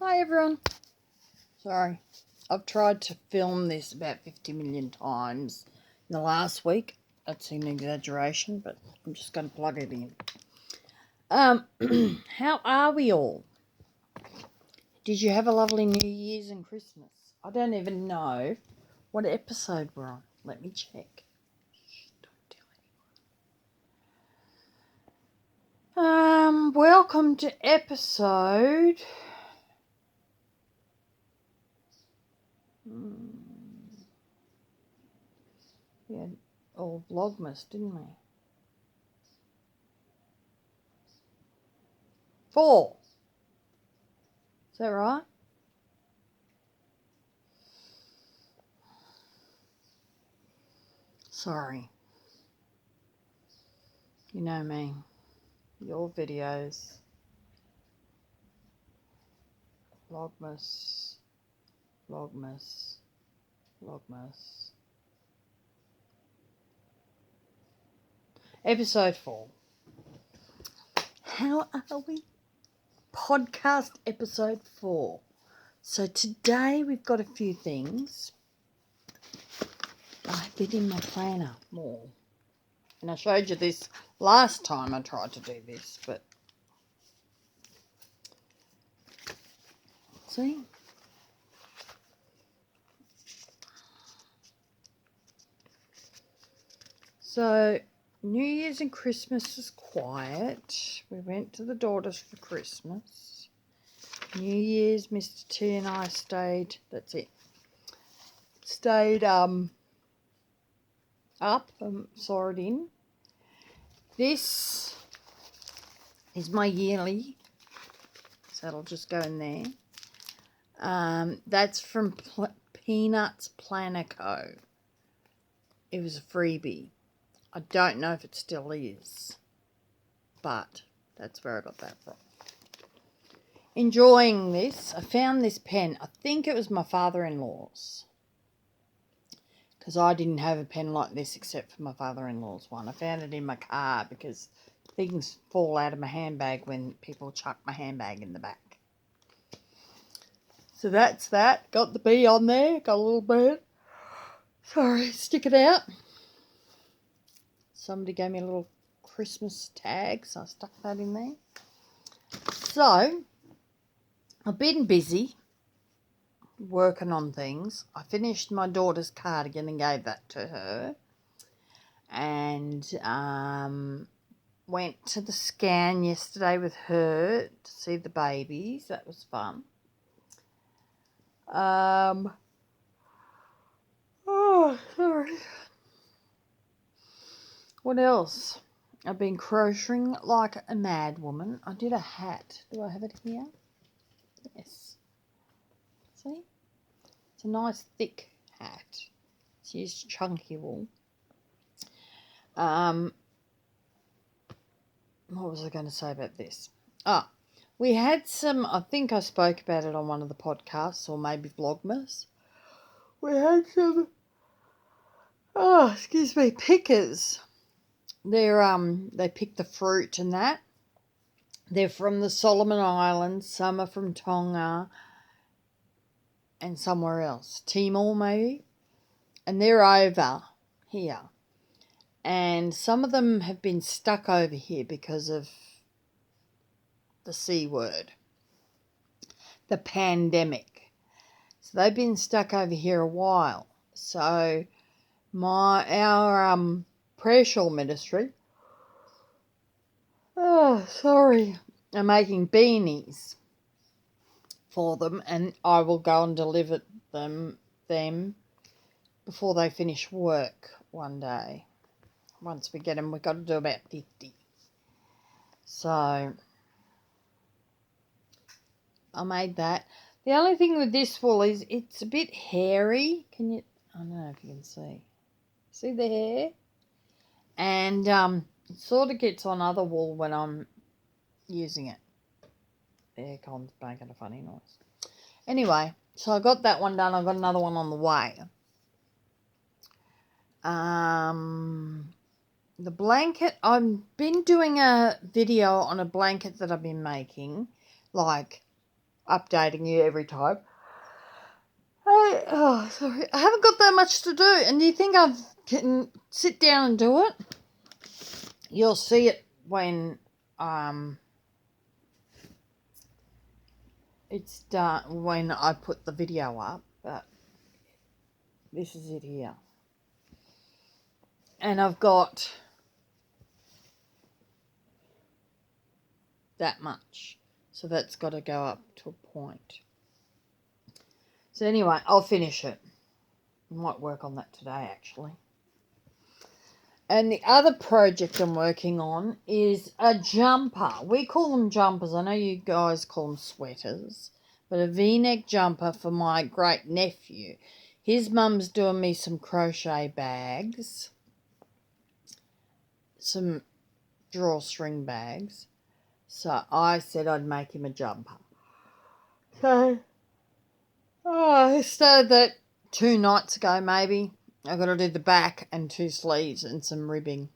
Hi everyone. Sorry, I've tried to film this about 50 million times in the last week. That's an exaggeration, but I'm just going to plug it in. How are we all? Did you have a lovely New Year's and Christmas? I don't even know what episode we're on. Let me check. Don't tell anyone. Welcome to episode... We had all Vlogmas, didn't we? 4. Is that right? Sorry. You know me. Your videos. Vlogmas. Vlogmas. Vlogmas. Episode 4. How are we? Podcast episode 4. So today we've got a few things. I've been in my planner more. And I showed you this last time I tried to do this, but see? So New Year's and Christmas was quiet. We went to the daughters for Christmas. New Year's, Mr. T and I stayed. That's it. Stayed up and saw it in. This is my yearly, so it'll just go in there. That's from Peanuts Planner Co. It was a freebie. I don't know if it still is, but that's where I got that from. Enjoying this. I found this pen. I think it was my father-in-law's, because I didn't have a pen like this except for my father-in-law's one. I found it in my car because things fall out of my handbag when people chuck my handbag in the back. So that's that. Got the B on there. Got a little bird. Sorry, stick it out. Somebody gave me a little Christmas tag, so I stuck that in there. So, I've been busy working on things. I finished my daughter's cardigan and gave that to her. And went to the scan yesterday with her to see the babies. That was fun. Oh, sorry. What else? I've been crocheting like a mad woman. I did a hat. Do I have it here? Yes. See? It's a nice thick hat. It's used chunky wool. What was I going to say about this? We had some, I think I spoke about it on one of the podcasts or maybe Vlogmas. We had some, pickers. They pick the fruit and that. They're from the Solomon Islands. Some are from Tonga and somewhere else. Timor maybe. And they're over here. And some of them have been stuck over here because of the C word. The pandemic. So they've been stuck over here a while. So our prayer shawl ministry, are making beanies for them, and I will go and deliver them before they finish work one day. Once we get them, we've got to do about 50. So I made that. The only thing with this wool is it's a bit hairy. I don't know if you can see. See the hair? And it sort of gets on other wool when I'm using it. The aircon's making a funny noise. Anyway, so I got that one done. I've got another one on the way. The blanket, I've been doing a video on a blanket that I've been making, like updating you every time. Sorry. I haven't got that much to do. And do you think I can sit down and do it? You'll see it when it's done, when I put the video up. But this is it here. And I've got that much. So that's got to go up to a point. So anyway, I'll finish it. I might work on that today, actually. And the other project I'm working on is a jumper. We call them jumpers. I know you guys call them sweaters. But a V-neck jumper for my great nephew. His mum's doing me some crochet bags. Some drawstring bags. So I said I'd make him a jumper. So I started that 2 nights ago maybe. I've got to do the back and 2 sleeves and some ribbing.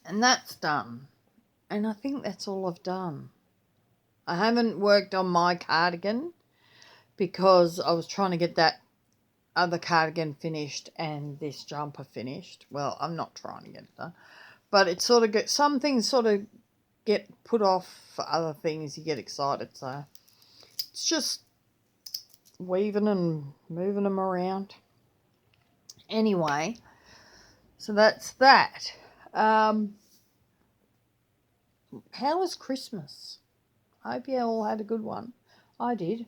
And that's done. And I think that's all I've done. I haven't worked on my cardigan because I was trying to get that other cardigan finished and this jumper finished. Well, I'm not trying to get it done. But it sort of gets, some things sort of get put off for other things. You get excited. So it's just weaving and moving them around. Anyway, so that's that. How was Christmas? I hope you all had a good one. I did.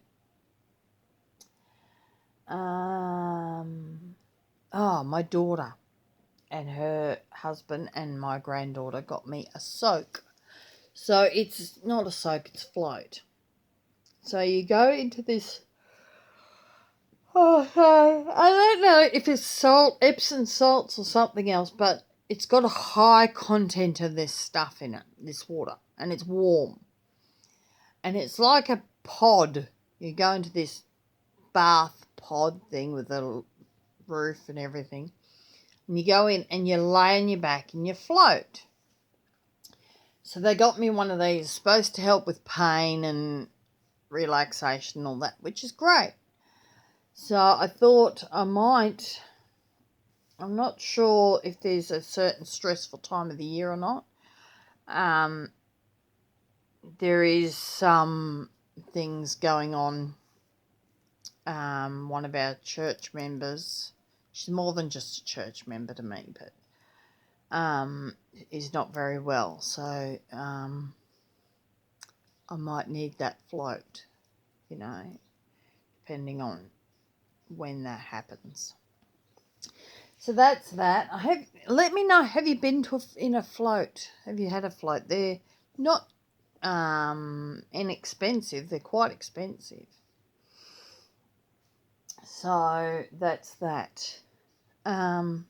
My daughter and her husband and my granddaughter got me a soak. So it's not a soak, it's float. So you go into this. I don't know if it's salt, Epsom salts or something else, but it's got a high content of this stuff in it, this water, and it's warm. And it's like a pod. You go into this bath pod thing with a roof and everything. And you go in and you lay on your back and you float. So they got me one of these, supposed to help with pain and relaxation and all that, which is great. So I thought I might, I'm not sure if there's a certain stressful time of the year or not. There is some things going on. One of our church members, she's more than just a church member to me, but is not very well. So I might need that float, depending on when that happens. So that's that. Let me know, have you been in a float? Have you had a float? They're not inexpensive. They're quite expensive. So that's that. I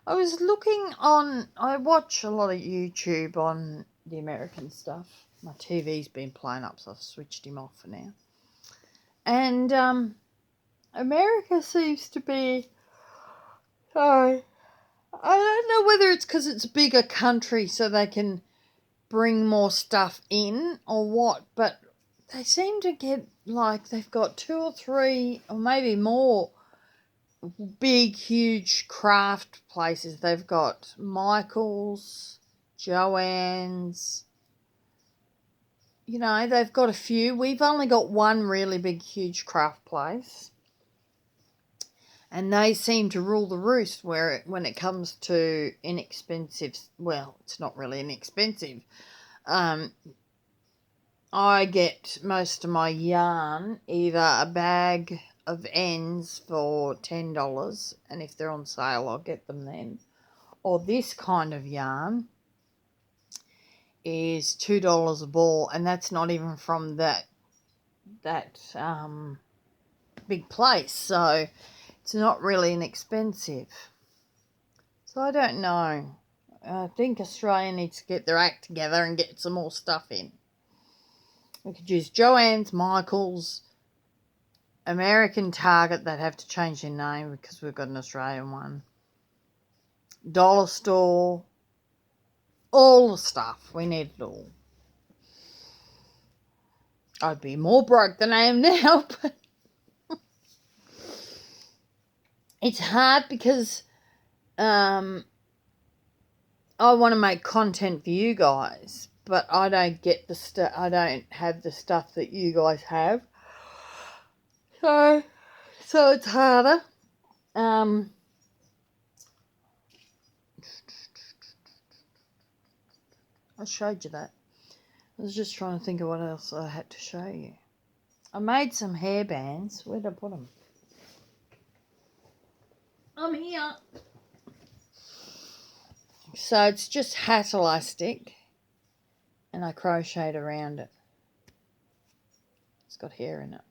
was looking on, I watch a lot of YouTube on the American stuff. My TV's been playing up, so I've switched him off for now. And America seems to be, I don't know whether it's because it's a bigger country so they can bring more stuff in or what, but they seem to get like they've got 2 or 3 or maybe more big, huge craft places. They've got Michael's, Joann's, they've got a few. We've only got one really big, huge craft place. And they seem to rule the roost when it comes to inexpensive, well, it's not really inexpensive. I get most of my yarn, either a bag of ends for $10, and if they're on sale, I'll get them then. Or this kind of yarn is $2 a ball, and that's not even from that big place, so it's not really inexpensive. So I don't know. I think Australia needs to get their act together and get some more stuff in. We could use Joann's, Michael's, American Target. They'd have to change their name because we've got an Australian one. Dollar store. All the stuff. We need it all. I'd be more broke than I am now, but it's hard because I want to make content for you guys, but I don't get the stuff. I don't have the stuff that you guys have, so it's harder. I showed you that. I was just trying to think of what else I had to show you. I made some hair bands. Where'd I put them? I'm here. So it's just hat elastic, and I crocheted around it. It's got hair in it.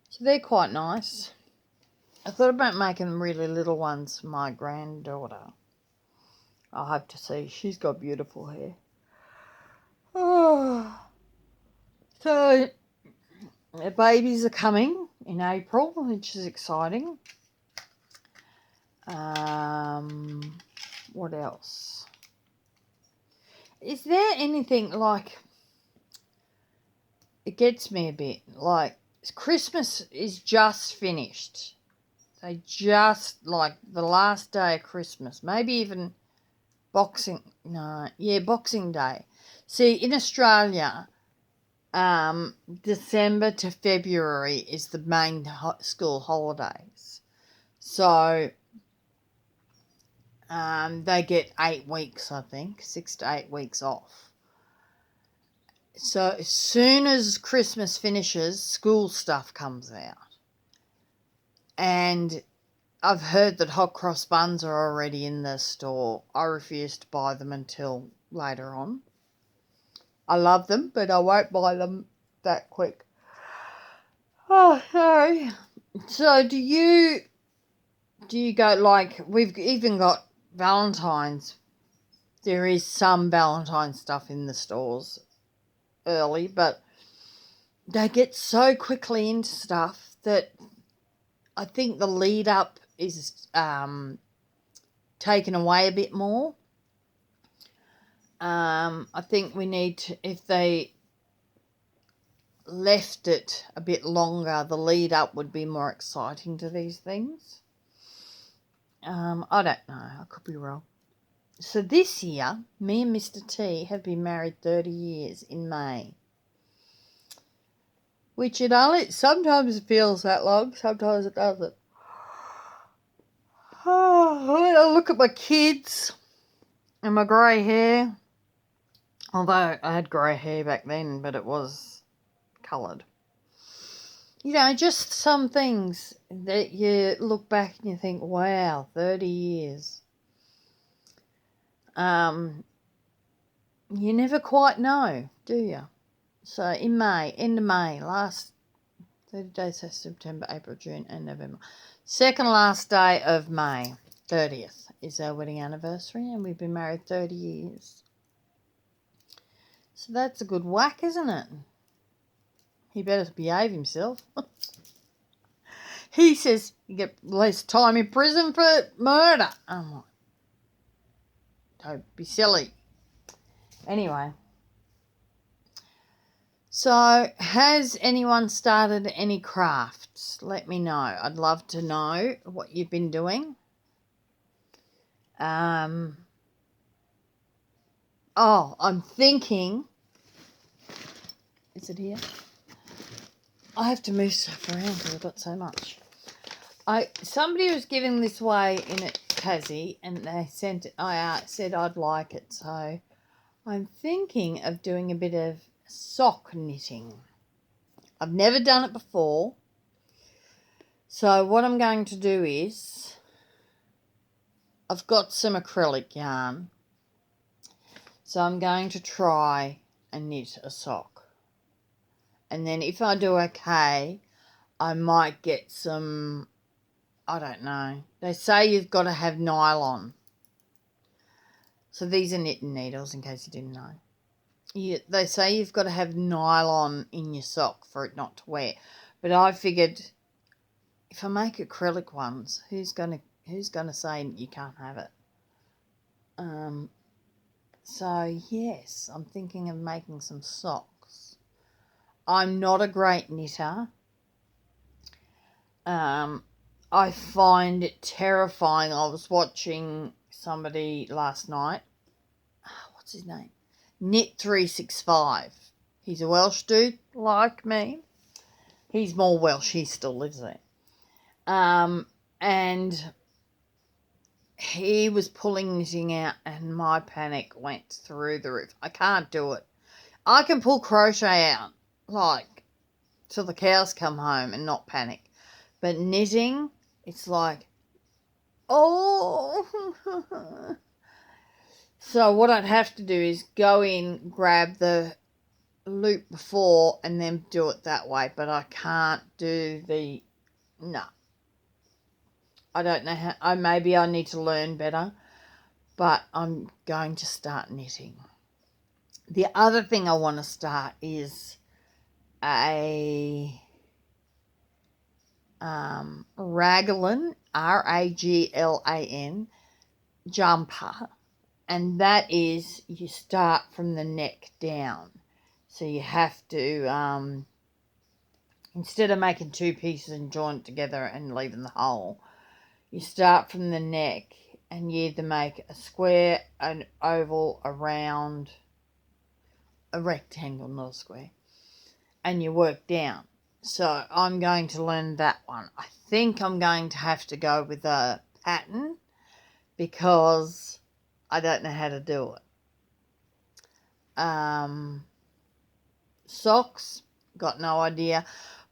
So they're quite nice. I thought about making really little ones for my granddaughter. I'll have to see. She's got beautiful hair. Oh. So the babies are coming in April, which is exciting. What else? Is there anything like, it gets me a bit, like Christmas is just finished. They just, like the last day of Christmas, maybe even Boxing Day. See, in Australia, December to February is the main school holidays. So they get 8 weeks, I think, 6 to 8 weeks off. So as soon as Christmas finishes, school stuff comes out. And I've heard that hot cross buns are already in the store. I refuse to buy them until later on. I love them, but I won't buy them that quick. Oh, sorry. So do you go, like, we've even got Valentine's. There is some Valentine stuff in the stores early, but they get so quickly into stuff that I think the lead up is taken away a bit more. I think we need to, if they left it a bit longer, the lead up would be more exciting to these things. I don't know. I could be wrong. So this year, me and Mr. T have been married 30 years in May. Which sometimes it feels that long, sometimes it doesn't. Oh, I look at my kids and my grey hair. Although I had grey hair back then, but it was coloured. You know, just some things that you look back and you think, wow, 30 years. You never quite know, do you? So in May, end of May, last 30 days, so September, April, June and November. Second last day of May, 30th, is our wedding anniversary, and we've been married 30 years. So that's a good whack, isn't it? He better behave himself. He says you get less time in prison for murder. I'm like, don't be silly. Anyway. So, has anyone started any crafts? Let me know. I'd love to know what you've been doing. I'm thinking. Is it here? I have to move stuff around because I've got so much. Somebody was giving this away in a Tassie, and they sent it. I said I'd like it, so I'm thinking of doing a bit of sock knitting. I've never done it before, so what I'm going to do is, I've got some acrylic yarn, so I'm going to try and knit a sock, and then if I do okay, I might get some, I don't know, they say you've got to have nylon, so these are knitting needles in case you didn't know. They say you've got to have nylon in your sock for it not to wear. But I figured if I make acrylic ones, who's gonna say you can't have it? So yes, I'm thinking of making some socks. I'm not a great knitter. I find it terrifying. I was watching somebody last night. What's his name? Knit365. He's a Welsh dude like me. He's more Welsh. He still lives there. And he was pulling knitting out, and my panic went through the roof. I can't do it. I can pull crochet out, like, till the cows come home and not panic. But knitting, it's like, oh. So what I'd have to do is go in, grab the loop before, and then do it that way. But I can't do the, no. I don't know how, maybe I need to learn better. But I'm going to start knitting. The other thing I want to start is a raglan, Raglan, jumper. And that is, you start from the neck down. So you have to, instead of making two pieces and join it together and leaving the hole, you start from the neck, and you either make a square, an oval, a round, a rectangle, not a square, and you work down. So I'm going to learn that one. I think I'm going to have to go with a pattern because I don't know how to do it. Socks, got no idea.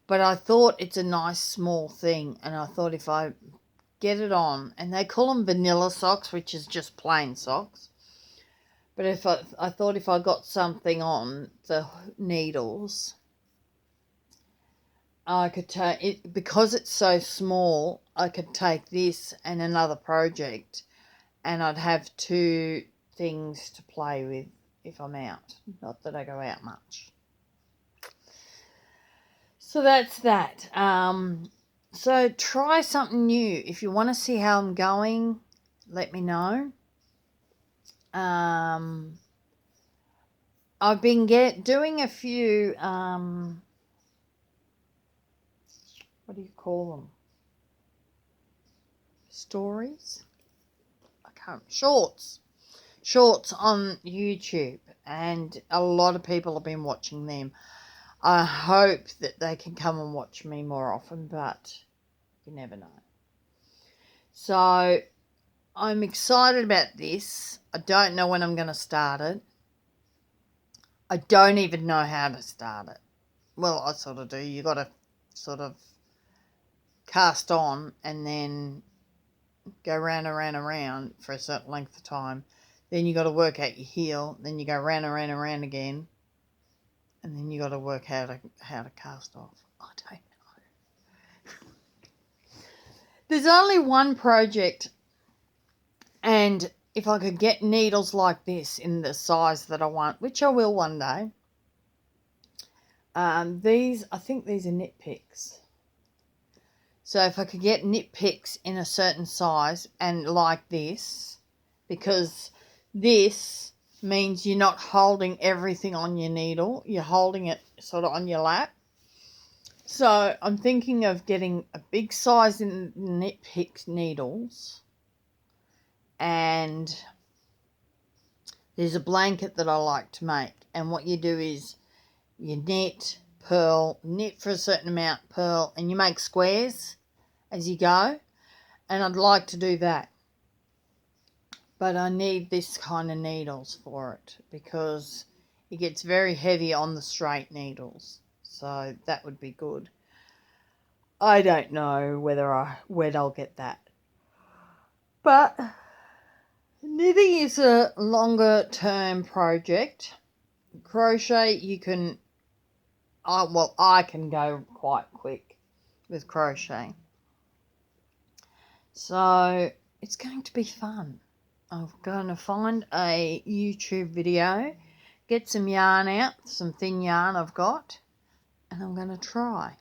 But I thought it's a nice small thing, and I thought if I get it on, and they call them vanilla socks, which is just plain socks. But if I thought if I got something on the needles, I could take it, because it's so small, I could take this and another project, and I'd have two things to play with if I'm out. Not that I go out much. So that's that. So try something new. If you want to see how I'm going, let me know. I've been doing a few, what do you call them? Stories? I can't. Shorts on YouTube, and a lot of people have been watching them. I hope that they can come and watch me more often, but you never know. So I'm excited about this. I don't know when I'm going to start it. I don't even know how to start it. Well, I sort of do. You got to sort of cast on and then go round and round and round for a certain length of time. Then you got to work out your heel. Then you go round and round and round again. And then you got to work how to cast off. I don't know. There's only one project, and if I could get needles like this in the size that I want, which I will one day. I think these are knit picks. So if I could get knit picks in a certain size and like this, because this means you're not holding everything on your needle, you're holding it sort of on your lap. So I'm thinking of getting a big size in knit picks needles, and there's a blanket that I like to make, and what you do is you knit, purl, knit for a certain amount, purl, and you make squares as you go, and I'd like to do that. But I need this kind of needles for it because it gets very heavy on the straight needles. So that would be good. I don't know when I'll get that. But knitting is a longer term project. Crochet, I can go quite quick with crochet. So it's going to be fun. I'm going to find a YouTube video, get some yarn out, some thin yarn I've got, and I'm going to try.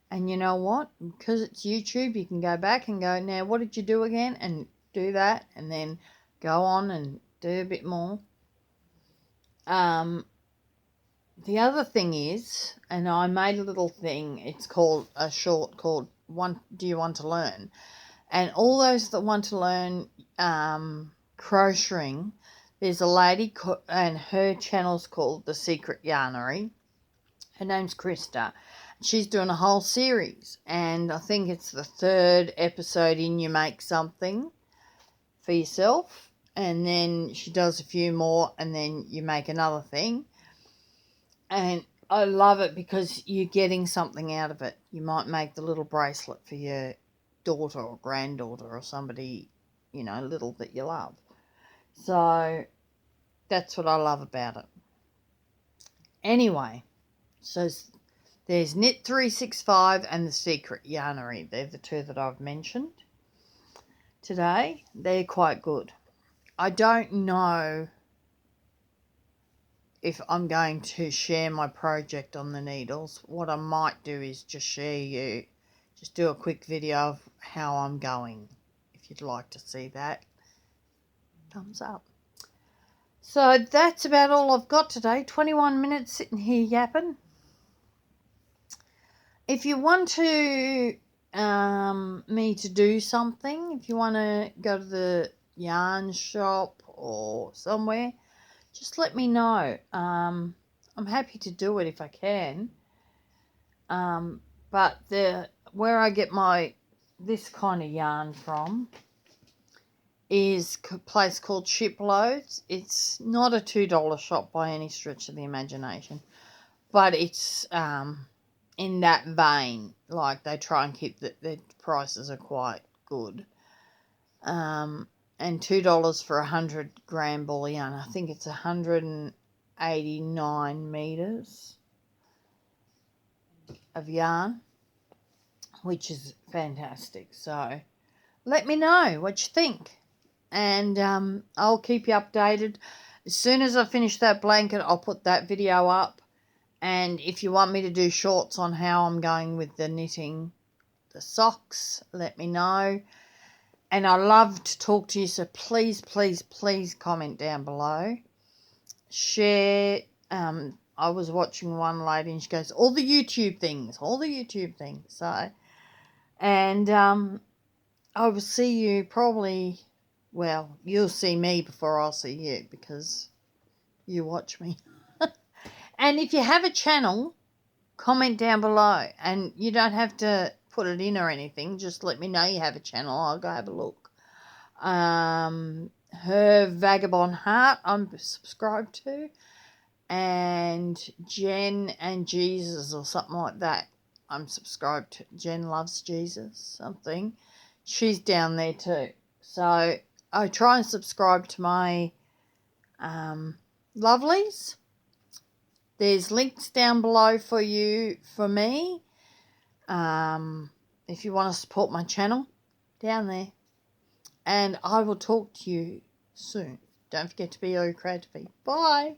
And you know what? Because it's YouTube, you can go back and go, now what did you do again? And do that, and then go on and do a bit more. the other thing is, and I made a little thing, it's called a short called Do You Want to Learn? And all those that want to learn crocheting, there's a lady and her channel's called The Secret Yarnery. Her name's Krista. She's doing a whole series, and I think it's the 3rd episode in You Make Something for yourself, and then she does a few more, and then you make another thing. And I love it because you're getting something out of it. You might make the little bracelet for your daughter or granddaughter or somebody, little that you love. So that's what I love about it. Anyway, so there's Knit 365 and The Secret Yarnery. They're the 2 that I've mentioned today. They're quite good. I don't know if I'm going to share my project on the needles. What I might do is just do a quick video of how I'm going. If you'd like to see that, thumbs up. So that's about all I've got today. 21 minutes sitting here yapping. If you want to me to do something, if you want to go to the yarn shop or somewhere, just let me know. I'm happy to do it if I can. But where I get this kind of yarn from is a place called Shiploads. It's not a $2 shop by any stretch of the imagination, but it's in that vein. Like, they try and keep their prices are quite good. And $2 for 100 gram ball yarn. I think it's 189 meters of yarn, which is fantastic. So let me know what you think, and I'll keep you updated. As soon as I finish that blanket, I'll put that video up. And if you want me to do shorts on how I'm going with the knitting the socks, let me know. And I love to talk to you, so please, please, please comment down below. Share. I was watching one lady and she goes, all the YouTube things. So, and I will see you probably, well, you'll see me before I'll see you because you watch me. And if you have a channel, comment down below. And you don't have to put it in or anything. Just let me know you have a channel. I'll go have a look. Her Vagabond Heart I'm subscribed to. And Jen and Jesus or something like that I'm subscribed to. Jen Loves Jesus something. She's down there too. So I try and subscribe to my lovelies. There's links down below for me. If you want to support my channel, down there. And I will talk to you soon. Don't forget to be all you creative. Bye.